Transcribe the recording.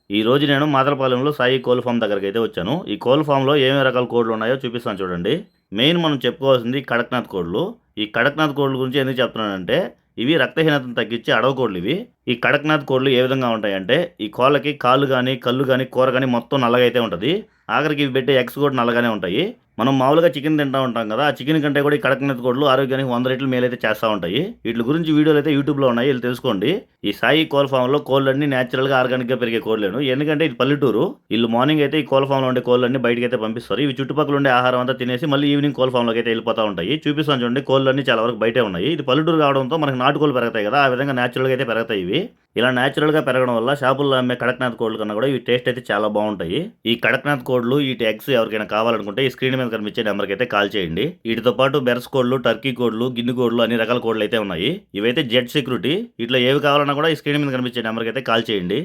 ఈ రోజు నేను మాదలపాలెంలో సాయి కోళ్ల ఫామ్ దగ్గరకైతే వచ్చాను. ఈ కోళ్ల ఫామ్‌లో ఏమేమి రకాల కోళ్లు ఉన్నాయో చూపిస్తాను చూడండి. మెయిన్ మనం చెప్పుకోవాల్సింది కడక్నాథ్ కోళ్లు. ఈ కడక్నాథ్ కోళ్ల గురించి ఎందుకు చెప్తున్నానంటే, ఇవి రక్తహీనతను తగ్గించే అడవి కోళ్లు ఇవి. ఈ కడక్నాథ్ కోళ్లు ఏ విధంగా ఉంటాయంటే, ఈ కోళ్ళకి కాళ్ళు గాని, కళ్ళు గాని, కూర గాని మొత్తం నల్లగా అయితే ఉంటది. ఆఖరికి ఇవి పెట్టే ఎగ్స్ కూడా నల్లగానే ఉంటాయి. మనం మామూలుగా చికెన్ తింటా ఉంటాం కదా! ఆ చికెన్ కంటే కూడా ఈ కడక్నాథ్ కోళ్లు ఆరోగ్యానికి 100 రెట్లు మేలైతే చేస్తా ఉంటాయి. ఈట్లి గురించి వీడియోలైతే యూట్యూబ్‌లో ఉన్నాయి. ఎళ్లి తెలుసుకోండి. ఈ సాయి కోళ్ల ఫామ్‌లో కోళ్ళన్నీ నేచురల్‌గా, ఆర్గానిక్‌గా పెరిగే కోళ్ళేను. ఎందుకంటే ఇది పల్లెటూరు. ఈళ్ళు మార్నింగ్ అయితే ఈ కోళ్ల ఫామ్‌లో ఉండే కోళ్ళన్నీ బయటికైతే పంపిస్తారు. ఇవి చుట్టుపక్కల ఉండే ఆహారం అంతా తినేసి మళ్ళీ ఈవినింగ్ కోళ్ల ఫామ్‌లోకైతే ఎళ్ళిపోతా ఉంటాయి. చూపిస్తాను చూడండి, కోళ్ళన్నీ చాలా వరకు బయటే ఉన్నాయి. ఇది పల్లెటూరు కావడంతో మనకి నాటుకోళ్లు పెరుగుతాయి కదా! ఆ విధంగా నేచురల్‌గా అయితే పెరుగుతాయి ఇవి. ఇలా నేచురల్‌గా పెరగడం వల్ల షాపుల్లో అమ్మే కడక్నాథ్ కోళ్ల కన్నా కూడా ఇవి టేస్ట్ అయితే చాలా బావుంటాయి. ఈ కడక్నాథ్ కోళ్లు, ఈటి ఎగ్స్ ఎవరికైనా కావాలనుకుంటే ఈ స్క్రీన్ మీద కనిపించే నెంబర్‌కైతే కాల్ చేయండి. వీటితో పాటు బెర్స్ కోళ్లు, టర్కీ కోళ్లు, గిన్నె కోళ్లు అన్ని రకాల కోళ్లయితే ఉన్నాయి. ఇవైతే జెడ్ సెక్యూరిటీ. వీటిలో ఏవి కావాలన్నా కూడా ఈ స్క్రీన్ మీద కనిపించే నెంబర్‌కైతే కాల్ చేయండి.